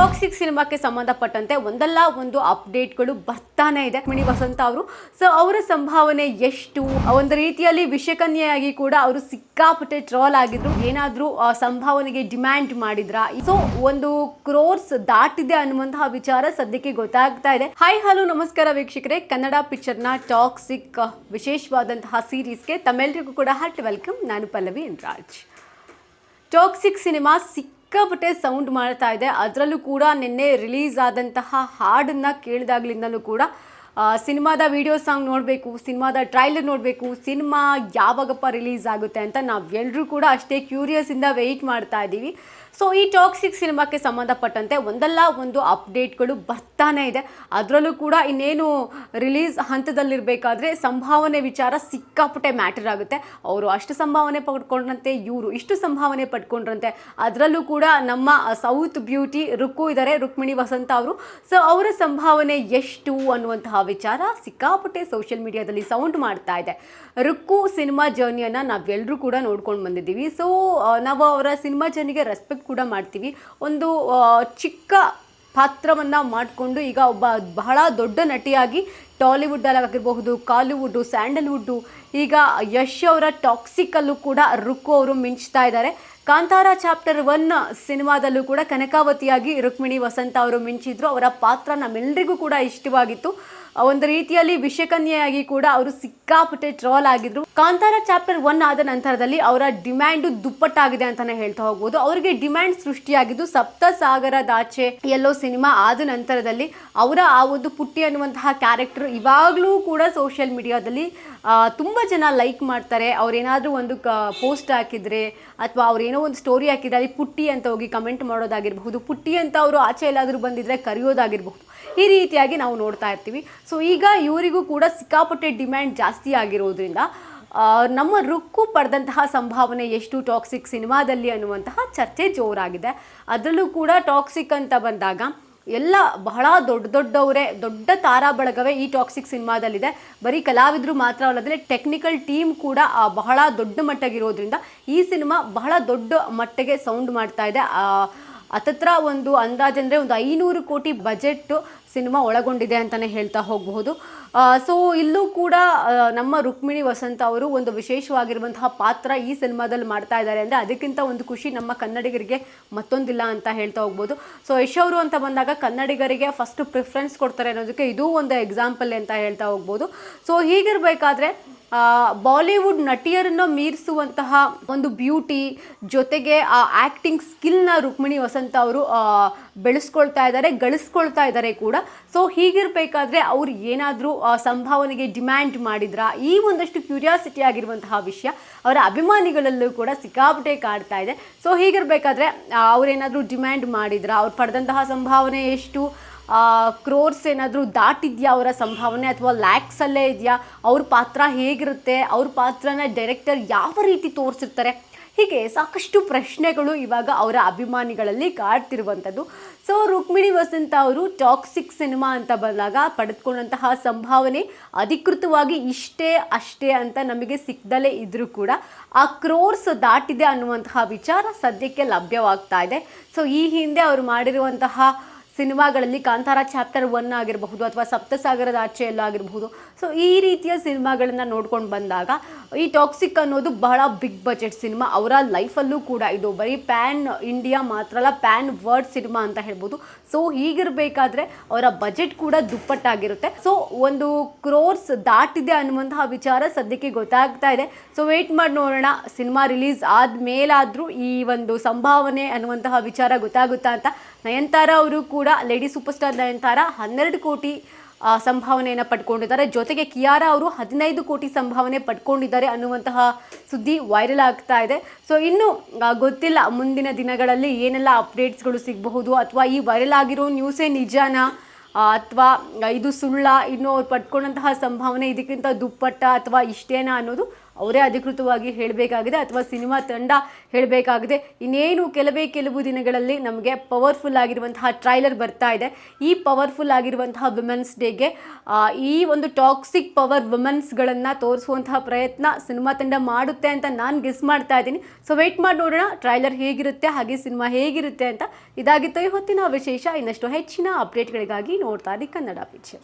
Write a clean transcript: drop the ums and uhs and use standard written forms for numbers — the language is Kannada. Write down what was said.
ಟಾಕ್ಸಿಕ್ ಸಿನಿಮಾಕ್ಕೆ ಸಂಬಂಧಪಟ್ಟಂತೆ ಒಂದಲ್ಲ ಒಂದು ಅಪ್ಡೇಟ್ಗಳು ಬರ್ತಾನೆ ಇದೆ. ಮಿಣಿ ವಸಂತ ಅವರು ಅವರ ಸಂಭಾವನೆ ಎಷ್ಟು, ಒಂದು ರೀತಿಯಲ್ಲಿ ವಿಷಕನ್ಯೆಯಾಗಿ ಕೂಡ ಅವರು ಸಿಕ್ಕಾಪಟ್ಟೆ ಟ್ರೋಲ್ ಆಗಿದ್ರು. ಏನಾದ್ರೂ ಸಂಭಾವನೆಗೆ ಡಿಮ್ಯಾಂಡ್ ಮಾಡಿದ್ರ? ಒಂದು ಕ್ರೋರ್ಸ್ ದಾಟಿದೆ ಅನ್ನುವಂತಹ ವಿಚಾರ ಸದ್ಯಕ್ಕೆ ಗೊತ್ತಾಗ್ತಾ ಇದೆ. ಹಾಯ್ ಹಲೋ ನಮಸ್ಕಾರ ವೀಕ್ಷಕರೇ, ಕನ್ನಡ ಪಿಕ್ಚರ್ ನ ಟಾಕ್ಸಿಕ್ ವಿಶೇಷವಾದಂತಹ ಸೀರೀಸ್ಗೆ ತಮ್ಮೆಲ್ಲರಿಗೂ ಕೂಡ ಹಾರ್ಟ್ ವೆಲ್ಕಮ್. ನಾನು ಪಲ್ಲವಿ ರಾಜ್. ಟಾಕ್ಸಿಕ್ ಸಿನಿಮಾ ಸಿಕ್ಕಾಪಟ್ಟೆ ಸೌಂಡ್ ಮಾಡ್ತಾ ಇದೆ. ಅದರಲ್ಲೂ ಕೂಡ ನಿನ್ನೆ ರಿಲೀಸ್ ಆದಂತಹ ಹಾಡನ್ನು ಕೇಳಿದಾಗ್ಲಿಂದಲೂ ಕೂಡ ಸಿನಿಮಾದ ವಿಡಿಯೋ ಸಾಂಗ್ ನೋಡಬೇಕು, ಸಿನಿಮಾದ ಟ್ರೈಲರ್ ನೋಡಬೇಕು, ಸಿನಿಮಾ ಯಾವಾಗಪ್ಪ ರಿಲೀಸ್ ಆಗುತ್ತೆ ಅಂತ ನಾವೆಲ್ಲರೂ ಕೂಡ ಅಷ್ಟೇ ಕ್ಯೂರಿಯಸ್ ಇಂದ ವೆಯ್ಟ್ ಮಾಡ್ತಾ ಇದ್ದೀವಿ. ಸೊ ಈ ಟಾಕ್ಸಿಕ್ ಸಿನಿಮಾಕ್ಕೆ ಸಂಬಂಧಪಟ್ಟಂತೆ ಒಂದಲ್ಲ ಒಂದು ಅಪ್ಡೇಟ್ಗಳು ಬರ್ತಾನೆ ಇದೆ. ಅದರಲ್ಲೂ ಕೂಡ ಇನ್ನೇನು ರಿಲೀಸ್ ಹಂತದಲ್ಲಿರಬೇಕಾದ್ರೆ ಸಂಭಾವನೆ ವಿಚಾರ ಸಿಕ್ಕಾಪಟ್ಟೆ ಮ್ಯಾಟರ್ ಆಗುತ್ತೆ. ಅವರು ಅಷ್ಟು ಸಂಭಾವನೆ ಪಡ್ಕೊಂಡ್ರಂತೆ, ಇವರು ಇಷ್ಟು ಸಂಭಾವನೆ ಪಡ್ಕೊಂಡ್ರಂತೆ. ಅದರಲ್ಲೂ ಕೂಡ ನಮ್ಮ ಸೌತ್ ಬ್ಯೂಟಿ ರುಕ್ಕು ಇದ್ದಾರೆ, ರುಕ್ಮಿಣಿ ವಸಂತ ಅವರು. ಸೊ ಅವರ ಸಂಭಾವನೆ ಎಷ್ಟು ಅನ್ನುವಂತಹ ವಿಚಾರ ಸಿಕ್ಕಾಪಟ್ಟೆ ಸೋಷಿಯಲ್ ಮೀಡಿಯಾದಲ್ಲಿ ಸೌಂಡ್ ಮಾಡ್ತಾ ಇದೆ. ರುಕ್ಕು ಸಿನಿಮಾ ಜರ್ನಿಯನ್ನು ನಾವೆಲ್ಲರೂ ಕೂಡ ನೋಡ್ಕೊಂಡು ಬಂದಿದ್ದೀವಿ. ಸೊ ನಾವು ಅವರ ಸಿನಿಮಾ ಜರ್ನಿಗೆ ರೆಸ್ಪೆಕ್ಟ್ ಕೂಡ ಮಾಡ್ತೀವಿ. ಒಂದು ಚಿಕ್ಕ ಪಾತ್ರವನ್ನು ಮಾಡಿಕೊಂಡು ಈಗ ಒಬ್ಬ ಬಹಳ ದೊಡ್ಡ ನಟಿಯಾಗಿ ಟಾಲಿವುಡ್ ಆಗಿರಬಹುದು, ಕಾಲಿವುಡ್ಡು, ಸ್ಯಾಂಡಲ್ವುಡ್ಡು, ಈಗ ಯಶ್ ಅವರ ಟಾಕ್ಸಿಕಲ್ಲೂ ಕೂಡ ರುಕ್ಕು ಅವರು ಮಿಂಚ್ತಾ ಇದ್ದಾರೆ. ಕಾಂತಾರ ಚಾಪ್ಟರ್ 1 ಸಿನಿಮಾದಲ್ಲೂ ಕೂಡ ಕನಕಾವತಿಯಾಗಿ ರುಕ್ಮಿಣಿ ವಸಂತ ಅವರು ಮಿಂಚಿದ್ರು. ಅವರ ಪಾತ್ರ ನಮ್ಮೆಲ್ಲರಿಗೂ ಕೂಡ ಇಷ್ಟವಾಗಿತ್ತು. ಒಂದು ರೀತಿಯಲ್ಲಿ ವಿಷಕನ್ಯೆಯಾಗಿ ಕೂಡ ಅವರು ಸಿಕ್ಕಾಪಟ್ಟೆ ಟ್ರೋಲ್ ಆಗಿದ್ರು. ಕಾಂತಾರ ಚಾಪ್ಟರ್ 1 ಆದ ನಂತರದಲ್ಲಿ ಅವರ ಡಿಮ್ಯಾಂಡ್ ದುಪ್ಪಟ್ಟಾಗಿದೆ ಅಂತಾನೆ ಹೇಳ್ತಾ ಹೋಗ್ಬೋದು. ಅವರಿಗೆ ಡಿಮ್ಯಾಂಡ್ ಸೃಷ್ಟಿಯಾಗಿದ್ದು ಸಪ್ತ ಸಾಗರದಾಚೆ ಎಲ್ಲೋ ಸಿನಿಮಾ ಆದ ನಂತರದಲ್ಲಿ ಅವರ ಆ ಒಂದು ಪುಟ್ಟಿ ಅನ್ನುವಂತಹ ಕ್ಯಾರೆಕ್ಟರ್ ಇವಾಗಲೂ ಕೂಡ ಸೋಷಿಯಲ್ ಮೀಡಿಯಾದಲ್ಲಿ ತುಂಬ ಜನ ಲೈಕ್ ಮಾಡ್ತಾರೆ. ಅವ್ರೇನಾದರೂ ಒಂದು ಪೋಸ್ಟ್ ಹಾಕಿದರೆ ಅಥವಾ ಅವ್ರೇನೋ ಒಂದು ಸ್ಟೋರಿ ಹಾಕಿದರೆ ಅಲ್ಲಿ ಪುಟ್ಟಿ ಅಂತ ಹೋಗಿ ಕಮೆಂಟ್ ಮಾಡೋದಾಗಿರಬಹುದು, ಪುಟ್ಟಿ ಅಂತ ಅವರು ಆಚೆ ಎಲ್ಲಾದರೂ ಬಂದಿದ್ರೆ ಕರೆಯೋದಾಗಿರಬಹುದು. ಈ ರೀತಿಯಾಗಿ ನಾವು ನೋಡ್ತಾ ಇರ್ತೀವಿ. ಸೊ ಈಗ ಇವರಿಗೂ ಕೂಡ ಸಿಕ್ಕಾಪಟ್ಟೆ ಡಿಮ್ಯಾಂಡ್ ಜಾಸ್ತಿ ಆಗಿರೋದ್ರಿಂದ ನಮ್ಮ ರುಕ್ಕು ಪಡೆದಂತಹ ಸಂಭಾವನೆ ಎಷ್ಟು ಟಾಕ್ಸಿಕ್ ಸಿನಿಮಾದಲ್ಲಿ ಅನ್ನುವಂತಹ ಚರ್ಚೆ ಜೋರಾಗಿದೆ. ಅದರಲ್ಲೂ ಕೂಡ ಟಾಕ್ಸಿಕ್ ಅಂತ ಬಂದಾಗ ಎಲ್ಲ ಬಹಳ ದೊಡ್ಡವರೇ, ದೊಡ್ಡ ತಾರಾ ಬಳಗವೇ ಈ ಟಾಕ್ಸಿಕ್ ಸಿನಿಮಾದಲ್ಲಿದೆ. ಬರೀ ಕಲಾವಿದರು ಮಾತ್ರ ಅಲ್ಲದೆ ಟೆಕ್ನಿಕಲ್ ಟೀಮ್ ಕೂಡ ಬಹಳ ದೊಡ್ಡ ಮಟ್ಟಗಿರೋದ್ರಿಂದ ಈ ಸಿನಿಮಾ ಬಹಳ ದೊಡ್ಡ ಮಟ್ಟಿಗೆ ಸೌಂಡ್ ಮಾಡ್ತಾ ಇದೆ. ಹತ್ತತ್ರ ಒಂದು ಅಂದಾಜಂದರೆ ಒಂದು 500 ಕೋಟಿ ಬಜೆಟ್ ಸಿನಿಮಾ ಒಳಗೊಂಡಿದೆ ಅಂತಲೇ ಹೇಳ್ತಾ ಹೋಗಬಹುದು. ಸೊ ಇಲ್ಲೂ ಕೂಡ ನಮ್ಮ ರುಕ್ಮಿಣಿ ವಸಂತ ಅವರು ಒಂದು ವಿಶೇಷವಾಗಿರುವಂತಹ ಪಾತ್ರ ಈ ಸಿನಿಮಾದಲ್ಲಿ ಮಾಡ್ತಾ ಇದ್ದಾರೆ ಅಂದರೆ ಅದಕ್ಕಿಂತ ಒಂದು ಖುಷಿ ನಮ್ಮ ಕನ್ನಡಿಗರಿಗೆ ಮತ್ತೊಂದಿಲ್ಲ ಅಂತ ಹೇಳ್ತಾ ಹೋಗ್ಬೋದು. ಸೊ ಯಶ್ ಅವರು ಅಂತ ಬಂದಾಗ ಕನ್ನಡಿಗರಿಗೆ ಫಸ್ಟ್ ಪ್ರಿಫರೆನ್ಸ್ ಕೊಡ್ತಾರೆ ಅನ್ನೋದಕ್ಕೆ ಇದೂ ಒಂದು ಎಕ್ಸಾಂಪಲ್ ಅಂತ ಹೇಳ್ತಾ ಹೋಗ್ಬೋದು. ಸೊ ಹೀಗಿರಬೇಕಾದ್ರೆ ಬಾಲಿವುಡ್ ನಟಿಯರನ್ನು ಮೀರಿಸುವಂತಹ ಒಂದು ಬ್ಯೂಟಿ ಜೊತೆಗೆ ಆ ಆ್ಯಕ್ಟಿಂಗ್ ಸ್ಕಿಲ್ನ ರುಕ್ಮಿಣಿ ವಸಂತ ಅವರು ಬೆಳೆಸ್ಕೊಳ್ತಾ ಇದ್ದಾರೆ, ಗಳಿಸ್ಕೊಳ್ತಾ ಇದ್ದಾರೆ ಕೂಡ. ಸೊ ಹೀಗಿರಬೇಕಾದ್ರೆ ಅವ್ರು ಏನಾದರೂ ಸಂಭಾವನೆಗೆ ಡಿಮ್ಯಾಂಡ್ ಮಾಡಿದ್ರ? ಈ ಒಂದಷ್ಟು ಕ್ಯೂರಿಯಾಸಿಟಿ ಆಗಿರುವಂತಹ ವಿಷಯ ಅವರ ಅಭಿಮಾನಿಗಳಲ್ಲೂ ಕೂಡ ಸಿಕ್ಕಾಪಟ್ಟೆ ಕಾಡ್ತಾ ಇದೆ. ಸೊ ಹೀಗಿರಬೇಕಾದ್ರೆ ಅವರೇನಾದರೂ ಡಿಮ್ಯಾಂಡ್ ಮಾಡಿದ್ರ? ಅವ್ರು ಪಡೆದಂತಹ ಸಂಭಾವನೆ ಎಷ್ಟು? ಕ್ರೋರ್ಸ್ ಏನಾದರೂ ದಾಟಿದೆಯಾ ಅವರ ಸಂಭಾವನೆ, ಅಥವಾ ಲ್ಯಾಕ್ಸಲ್ಲೇ ಇದೆಯಾ? ಅವ್ರ ಪಾತ್ರ ಹೇಗಿರುತ್ತೆ? ಅವ್ರ ಪಾತ್ರನ ಡೈರೆಕ್ಟರ್ ಯಾವ ರೀತಿ ತೋರಿಸಿರ್ತಾರೆ? ಹೀಗೆ ಸಾಕಷ್ಟು ಪ್ರಶ್ನೆಗಳು ಇವಾಗ ಅವರ ಅಭಿಮಾನಿಗಳಲ್ಲಿ ಕಾಡ್ತಿರುವಂಥದ್ದು. ಸೊ ರುಕ್ಮಿಣಿ ವಸಂತ ಅವರು ಟಾಕ್ಸಿಕ್ ಸಿನಿಮಾ ಅಂತ ಬಂದಾಗ ಪಡೆದುಕೊಂಡಂತಹ ಸಂಭಾವನೆ ಅಧಿಕೃತವಾಗಿ ಇಷ್ಟೇ ಅಷ್ಟೇ ಅಂತ ನಮಗೆ ಸಿಕ್ಕದಲೇ ಇದ್ರೂ ಕೂಡ ಆ ಕ್ರೋರ್ಸ್ ದಾಟಿದೆ ಅನ್ನುವಂತಹ ವಿಚಾರ ಸದ್ಯಕ್ಕೆ ಲಭ್ಯವಾಗ್ತಾ ಇದೆ. ಸೊ ಈ ಹಿಂದೆ ಅವರು ಮಾಡಿರುವಂತಹ ಸಿನಿಮಾಗಳಲ್ಲಿ ಕಾಂತಾರ ಚಾಪ್ಟರ್ 1 ಆಗಿರಬಹುದು ಅಥವಾ ಸಪ್ತಸಾಗರದ ಆಚೆ ಎಲ್ಲ ಆಗಿರಬಹುದು. ಸೊ ಈ ರೀತಿಯ ಸಿನಿಮಾಗಳನ್ನು ನೋಡ್ಕೊಂಡು ಬಂದಾಗ ಈ ಟಾಕ್ಸಿಕ್ ಅನ್ನೋದು ಬಹಳ ಬಿಗ್ ಬಜೆಟ್ ಸಿನಿಮಾ. ಅವರ ಲೈಫಲ್ಲೂ ಕೂಡ ಇದು ಬರೀ ಪ್ಯಾನ್ ಇಂಡಿಯಾ ಮಾತ್ರ ಅಲ್ಲ, ಪ್ಯಾನ್ ವರ್ಲ್ಡ್ ಸಿನಿಮಾ ಅಂತ ಹೇಳ್ಬೋದು. ಸೊ ಹೀಗಿರಬೇಕಾದ್ರೆ ಅವರ ಬಜೆಟ್ ಕೂಡ ದುಪ್ಪಟ್ಟಾಗಿರುತ್ತೆ. ಸೊ ಒಂದು ಕ್ರೋರ್ಸ್ ದಾಟಿದೆ ಅನ್ನುವಂತಹ ವಿಚಾರ ಸದ್ಯಕ್ಕೆ ಗೊತ್ತಾಗ್ತಾ ಇದೆ. ಸೊ ವೆಯ್ಟ್ ಮಾಡಿ ನೋಡೋಣ, ಸಿನಿಮಾ ರಿಲೀಸ್ ಆದಮೇಲಾದರೂ ಈ ಒಂದು ಸಂಭಾವನೆ ಅನ್ನುವಂತಹ ವಿಚಾರ ಗೊತ್ತಾಗುತ್ತಾ ಅಂತ. ನಯನತಾರ ಅವರು ಕೂಡ ಲೇಡಿ ಸೂಪರ್ ಸ್ಟಾರ್ ನಯನತಾರ 12 ಕೋಟಿ ಸಂಭಾವನೆಯನ್ನು ಪಡ್ಕೊಂಡಿದ್ದಾರೆ. ಜೊತೆಗೆ ಕಿಯಾರಾ ಅವರು 15 ಕೋಟಿ ಸಂಭಾವನೆ ಪಡ್ಕೊಂಡಿದ್ದಾರೆ ಅನ್ನುವಂತಹ ಸುದ್ದಿ ವೈರಲ್ ಆಗ್ತಾ ಇದೆ. ಸೊ ಇನ್ನು ಗೊತ್ತಿಲ್ಲ ಮುಂದಿನ ದಿನಗಳಲ್ಲಿ ಏನೆಲ್ಲ ಅಪ್ಡೇಟ್ಸ್ಗಳು ಸಿಗಬಹುದು, ಅಥವಾ ಈ ವೈರಲ್ ಆಗಿರೋ ನ್ಯೂಸೇ ನಿಜಾನಾ ಅಥವಾ ಇದು ಸುಳ್ಳ, ಇನ್ನು ಅವ್ರು ಪಡ್ಕೊಂಡಂತಹ ಸಂಭಾವನೆ ಇದಕ್ಕಿಂತ ದುಪ್ಪಟ್ಟ ಅಥವಾ ಇಷ್ಟೇನಾ ಅನ್ನೋದು ಅವರೇ ಅಧಿಕೃತವಾಗಿ ಹೇಳಬೇಕಾಗಿದೆ ಅಥವಾ ಸಿನಿಮಾ ತಂಡ ಹೇಳಬೇಕಾಗಿದೆ. ಇನ್ನೇನು ಕೆಲವು ದಿನಗಳಲ್ಲಿ ನಮಗೆ ಪವರ್ಫುಲ್ ಆಗಿರುವಂತಹ ಟ್ರೈಲರ್ ಬರ್ತಾ ಇದೆ. ಈ ಪವರ್ಫುಲ್ ಆಗಿರುವಂತಹ ವಿಮೆನ್ಸ್ ಡೇಗೆ ಈ ಒಂದು ಟಾಕ್ಸಿಕ್ ಪವರ್ ವುಮೆನ್ಸ್ಗಳನ್ನು ತೋರಿಸುವಂತಹ ಪ್ರಯತ್ನ ಸಿನಿಮಾ ತಂಡ ಮಾಡುತ್ತೆ ಅಂತ ನಾನು ಗೆಸ್ ಮಾಡ್ತಾ ಇದ್ದೀನಿ. ಸೊ ವೆಯ್ಟ್ ಮಾಡಿ ನೋಡೋಣ ಟ್ರೈಲರ್ ಹೇಗಿರುತ್ತೆ ಹಾಗೆ ಸಿನಿಮಾ ಹೇಗಿರುತ್ತೆ ಅಂತ. ಇದಾಗಿತ್ತು ಈ ಹೊತ್ತಿನ ವಿಶೇಷ. ಇನ್ನಷ್ಟು ಹೆಚ್ಚಿನ ಅಪ್ಡೇಟ್ಗಳಿಗಾಗಿ ನೋಡ್ತಾ ಇರಿ ಕನ್ನಡ ಪಿಕ್ಚರ್.